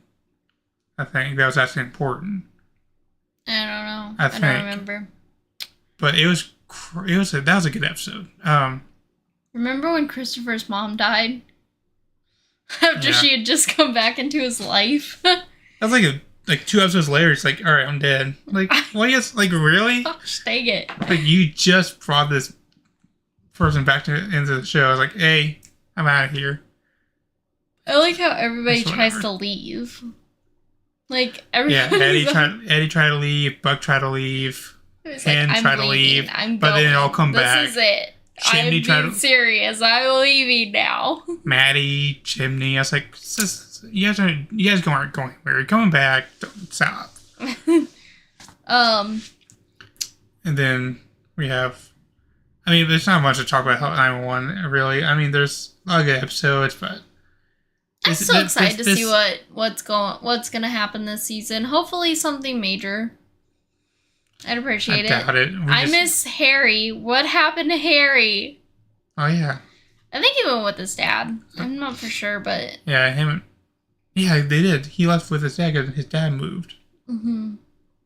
Speaker 1: I think that was actually important.
Speaker 2: I don't know. I don't remember.
Speaker 1: But that was a good episode.
Speaker 2: Remember when Christopher's mom died? After she had just come back into his life.
Speaker 1: That's like 2 episodes later, it's like, all right, I'm dead. Like, what? Yes, like, really?
Speaker 2: Gosh, dang it.
Speaker 1: Like, you just brought this person back into the show. I was like, hey, I'm out of here.
Speaker 2: I like how everybody tries to leave. Like, everybody.
Speaker 1: Yeah, Eddie tried to leave, Buck tried to leave, Hen tried to leave, but then it all come back.
Speaker 2: This is it. I'm being serious. I'm leaving now.
Speaker 1: Maddie, Chimney. I was like, you guys aren't going anywhere. You're coming back. Don't stop. And then we have... I mean, there's not much to talk about 911, really. I mean, there's a lot of good episodes, but...
Speaker 2: I'm so excited to see what's going to happen this season. Hopefully something major. I'd appreciate it. I doubt it. I miss Harry. What happened to Harry?
Speaker 1: Oh, yeah.
Speaker 2: I think he went with his dad. I'm not for sure, but...
Speaker 1: Yeah, Yeah, they did. He left with his dad because his dad moved. Mm-hmm.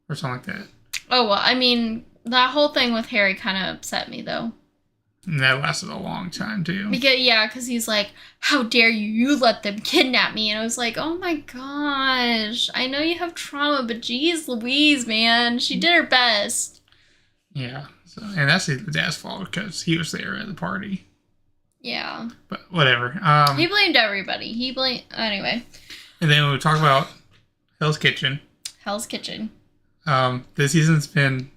Speaker 1: Or something like that.
Speaker 2: Oh, well, I mean, that whole thing with Harry kind of upset me, though.
Speaker 1: And that lasted a long time, too.
Speaker 2: Because he's like, how dare you? You let them kidnap me. And I was like, oh my gosh. I know you have trauma, but geez Louise, man. She did her best.
Speaker 1: Yeah. And that's the dad's fault because he was there at the party.
Speaker 2: Yeah.
Speaker 1: But whatever.
Speaker 2: He blamed everybody. Anyway.
Speaker 1: And then we talk about Hell's Kitchen.
Speaker 2: Hell's Kitchen.
Speaker 1: This season's been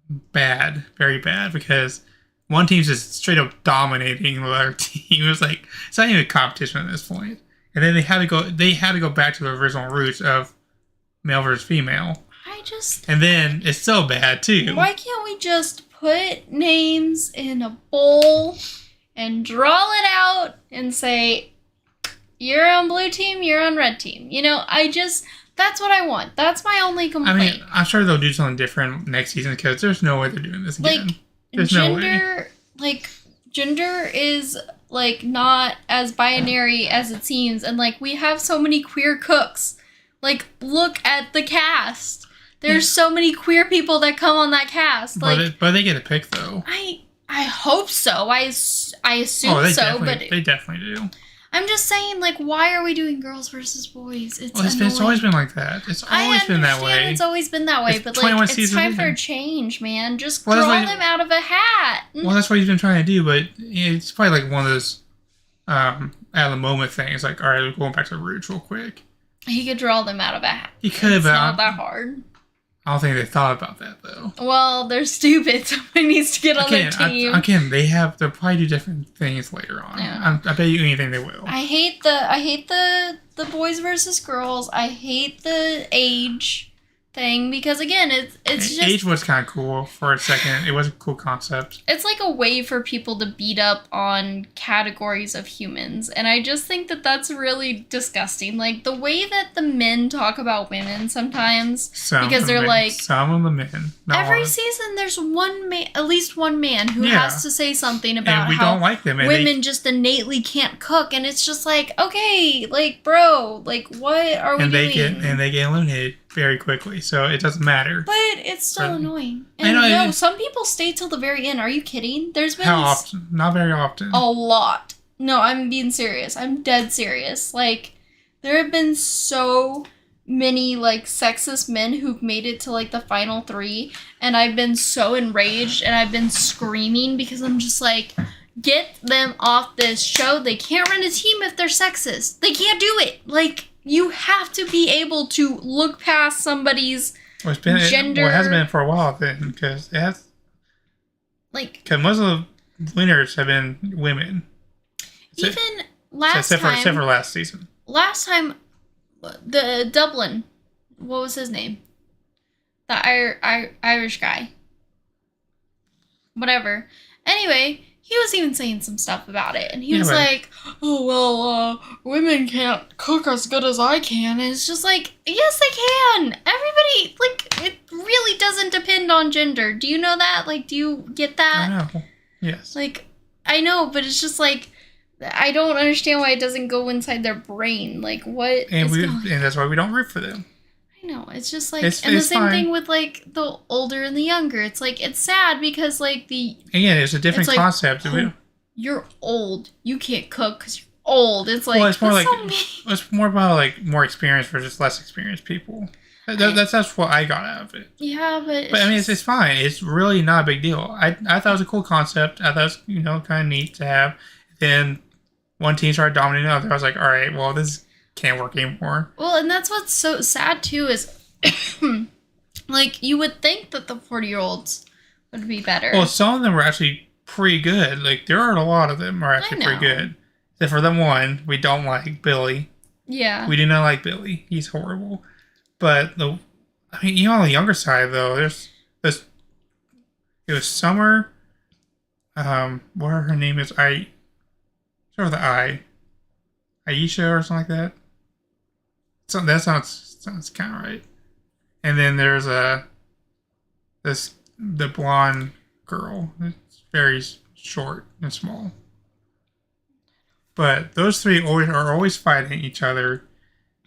Speaker 1: bad. Very bad because... one team's just straight up dominating the other team. It's like, it's not even a competition at this point. And then they had to go back to the original roots of male versus female. And then it's so bad too.
Speaker 2: Why can't we just put names in a bowl and draw it out and say, you're on blue team, you're on red team? You know, That's what I want. That's my only complaint.
Speaker 1: I mean, I'm sure they'll do something different next season because there's no way they're doing this again.
Speaker 2: Like,
Speaker 1: there's no way.
Speaker 2: Like, gender is, like, not as binary as it seems. And, like, we have so many queer cooks. Like, look at the cast. There's so many queer people that come on that cast. Like,
Speaker 1: but they get a pick, though.
Speaker 2: I hope so. I assume so, but...
Speaker 1: They definitely do.
Speaker 2: I'm just saying, like, why are we doing girls versus boys?
Speaker 1: It's always been like that. It's always been that way.
Speaker 2: It's always been that way, but, like, it's time for a change, man. Just draw them out of a hat.
Speaker 1: Well, that's what he's been trying to do, but it's probably, like, one of those out-of-the-moment things. Like, all right, we're going back to the roots real quick.
Speaker 2: He could draw them out of a hat.
Speaker 1: He could,
Speaker 2: it's
Speaker 1: but...
Speaker 2: not that hard.
Speaker 1: I don't think they thought about that, though.
Speaker 2: Well, they're stupid. Somebody needs to get on their team.
Speaker 1: They'll probably do different things later on. Yeah. I bet you anything they will.
Speaker 2: I hate the boys versus girls. I hate the age thing because, again, it's just...
Speaker 1: Age was kind of cool for a second. It was a cool concept.
Speaker 2: It's like a way for people to beat up on categories of humans, and I just think that that's really disgusting. Like, the way that the men talk about women sometimes, because they're like...
Speaker 1: Some of the men.
Speaker 2: Every season, there's at least one man who has to say something about how
Speaker 1: don't like them,
Speaker 2: women just innately can't cook, and it's just like, okay, like, bro, like, what are we doing?
Speaker 1: And they get eliminated very quickly, so it doesn't matter.
Speaker 2: But it's still annoying. And some people stay till the very end. Are you kidding? There's been...
Speaker 1: How often? Not very often.
Speaker 2: A lot. No, I'm being serious. I'm dead serious. Like, there have been so many, like, sexist men who've made it to, like, the final 3, and I've been so enraged, and I've been screaming because I'm just like, get them off this show. They can't run a team if they're sexist. They can't do it. Like... You have to be able to look past somebody's gender.
Speaker 1: It hasn't been for a while then, because it has.
Speaker 2: Like,
Speaker 1: because most of the winners have been women.
Speaker 2: Except for
Speaker 1: last season.
Speaker 2: Last time, the Dublin, what was his name? The Irish guy. Whatever. Anyway. He was even saying some stuff about it, and he was like, oh, well, women can't cook as good as I can, and it's just like, yes, they can! Everybody, like, it really doesn't depend on gender. Do you know that? Like, do you get that?
Speaker 1: I know. Yes.
Speaker 2: Like, I know, but it's just like, I don't understand why it doesn't go inside their brain. Like, what
Speaker 1: and that's why we don't root for them.
Speaker 2: No, it's just like, and the same thing with, like, the older and the younger. It's like, it's sad because, like,
Speaker 1: again, it's a different concept.
Speaker 2: Oh, you're old. You can't cook because you're old. It's like,
Speaker 1: well, it's more like, it's more about, like, more experienced versus less experienced people. That's what I got out of it.
Speaker 2: Yeah, but
Speaker 1: I mean, it's fine. It's really not a big deal. I thought it was a cool concept. I thought it was, kind of neat to have. Then one team started dominating the other. I was like, all right, well, this can't work anymore.
Speaker 2: Well, and that's what's so sad too is like you would think that the 40-year-olds would be better.
Speaker 1: Well, some of them were actually pretty good. Like there are a lot of them are actually pretty good. Except for the one we don't like, Billy.
Speaker 2: Yeah.
Speaker 1: We do not like Billy. He's horrible. But on the younger side though, there's this. It was Summer. What her name is? Start with the I. Aisha or something like that. So that sounds kind of right. And then there's the blonde girl. It's very short and small. But those three are always fighting each other.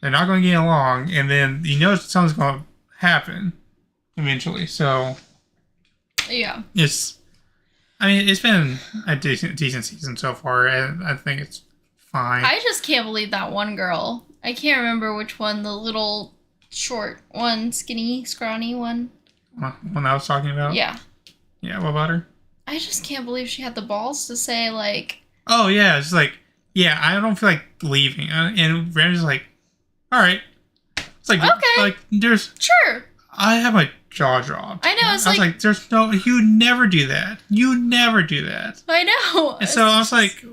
Speaker 1: They're not going to get along, and then something's going to happen eventually. So
Speaker 2: yeah,
Speaker 1: it's been a decent season so far, and I think it's fine.
Speaker 2: I just can't believe that one girl. I can't remember which one, the little short one, skinny, scrawny one.
Speaker 1: One I was talking about?
Speaker 2: Yeah.
Speaker 1: Yeah, what about her?
Speaker 2: I just can't believe she had the balls to say, like...
Speaker 1: Oh, yeah, it's like, yeah, I don't feel like leaving. And Randy's like, all right. It's like,
Speaker 2: okay.
Speaker 1: Like, there's...
Speaker 2: Sure.
Speaker 1: I have my jaw dropped.
Speaker 2: I know,
Speaker 1: I was like, there's no... You never do that. You never do that.
Speaker 2: I know.
Speaker 1: And so I was like...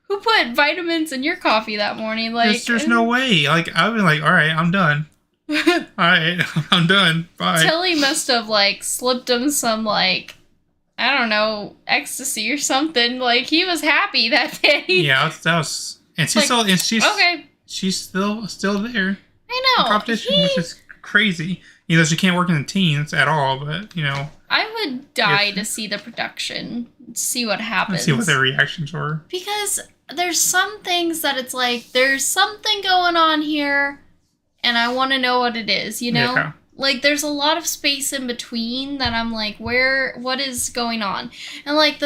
Speaker 2: Who put vitamins in your coffee that morning? Like,
Speaker 1: there's no way. Like, I've been like, all right, I'm done. All right, I'm done. Bye.
Speaker 2: Tilly must have, like, slipped him some, like, I don't know, ecstasy or something. Like, he was happy that day.
Speaker 1: Yeah, that was... And she's
Speaker 2: like,
Speaker 1: okay. she's still there.
Speaker 2: I know.
Speaker 1: Competition, which is crazy. She can't work in the teens at all, but
Speaker 2: I would die to see the production, see what happens.
Speaker 1: See what their reactions were.
Speaker 2: Because there's some things that it's like, there's something going on here, and I want to know what it is,
Speaker 1: Yeah.
Speaker 2: Like, there's a lot of space in between that I'm like, what is going on? And, like,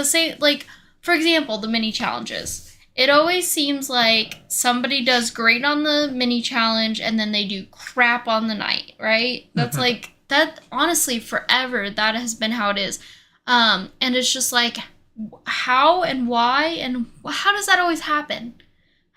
Speaker 2: for example, the mini challenges. It always seems like somebody does great on the mini challenge, and then they do crap on the night, right? That's like, that, honestly, forever, that has been how it is. And it's just like, how and why, and how does that always happen?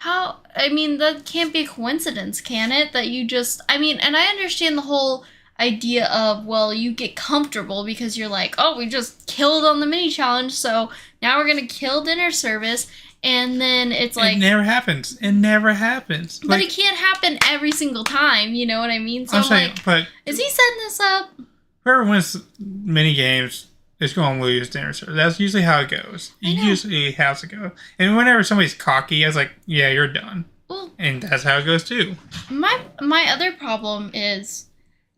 Speaker 2: That can't be a coincidence, can it? That you just, and I understand the whole idea of, well, you get comfortable because you're like, oh, we just killed on the mini challenge, so now we're gonna kill dinner service, and then it's like,
Speaker 1: it never happens.
Speaker 2: But like, it can't happen every single time, you know what I mean? So
Speaker 1: I'm saying, but
Speaker 2: is he setting this up?
Speaker 1: Whoever wins mini games is going to lose dinner service. That's usually how it goes. Usually how it goes. And whenever somebody's cocky, I was like, yeah, you're done. Well, and that's how it goes too.
Speaker 2: My other problem is,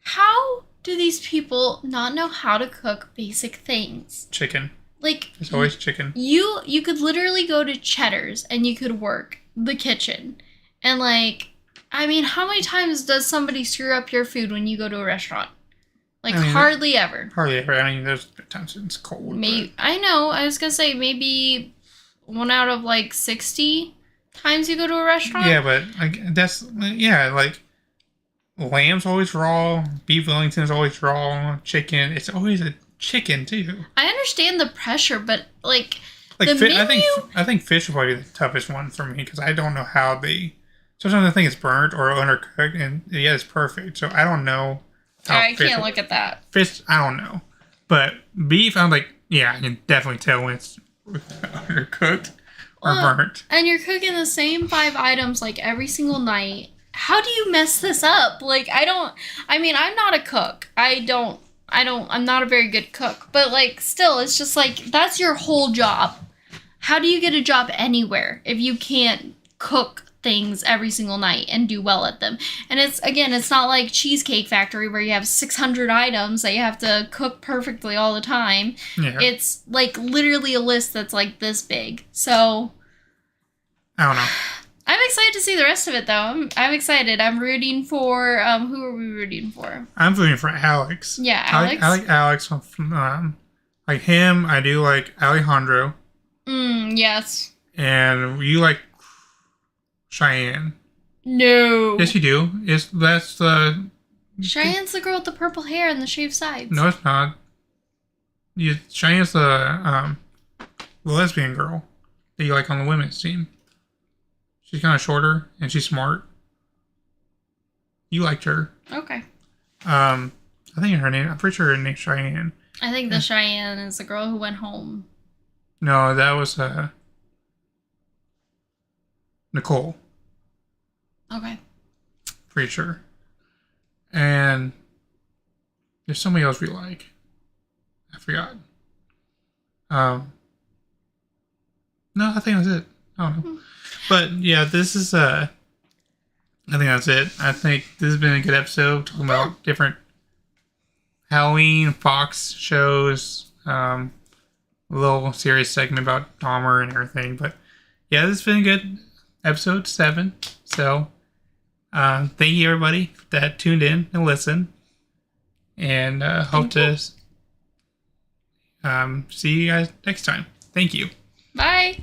Speaker 2: how do these people not know how to cook basic things?
Speaker 1: Chicken.
Speaker 2: Like,
Speaker 1: it's always chicken.
Speaker 2: You could literally go to Cheddar's and you could work the kitchen. And like, how many times does somebody screw up your food when you go to a restaurant? Like, hardly ever.
Speaker 1: Hardly ever. There's times it's cold.
Speaker 2: I know. I was going to say maybe 1 out of like 60 times you go to a restaurant.
Speaker 1: Yeah, but like lamb's always raw. Beef Wellington's always raw. Chicken. It's always a chicken too.
Speaker 2: I understand the pressure, but like the
Speaker 1: menu... I think fish will probably be the toughest one for me because I don't know how they. Sometimes I think it's burnt or undercooked, and yeah, it's perfect. So I don't know.
Speaker 2: I can't look at that.
Speaker 1: Fish, I don't know, but beef, I'm like, yeah, I can definitely tell when it's undercooked or burnt.
Speaker 2: And you're cooking the same 5 items like every single night. How do you mess this up? Like, I'm not a cook. I'm not a very good cook, but like, still, it's just like, that's your whole job. How do you get a job anywhere if you can't cook things every single night and do well at them? And it's not like Cheesecake Factory where you have 600 items that you have to cook perfectly all the time.
Speaker 1: Yeah.
Speaker 2: It's like literally a list that's like this big. So
Speaker 1: I don't know.
Speaker 2: I'm excited to see the rest of it, though. I'm excited. I'm rooting for... who are we rooting for?
Speaker 1: I'm rooting for Alex.
Speaker 2: Yeah, Alex.
Speaker 1: I like Alex. From, like him, I do like Alejandro.
Speaker 2: Yes.
Speaker 1: And you like Cheyenne.
Speaker 2: No.
Speaker 1: Yes, you do. That's the...
Speaker 2: Cheyenne's the girl with the purple hair and the shaved sides.
Speaker 1: No, it's not. Cheyenne's the lesbian girl that you like on the women's team. She's kind of shorter, and she's smart. You liked her.
Speaker 2: Okay.
Speaker 1: I think I'm pretty sure her name's Cheyenne.
Speaker 2: I think the Cheyenne is the girl who went home.
Speaker 1: No, that was Nicole.
Speaker 2: Okay.
Speaker 1: Pretty sure. And there's somebody else we like. I forgot. No, I think that's it. I don't know. But yeah, this is I think that's it. I think this has been a good episode talking about different Halloween, Fox shows, a little serious segment about Dahmer and everything. But yeah, this has been a good episode 7. So thank you everybody that tuned in and listened. And hope to see you guys next time. Thank you.
Speaker 2: Bye.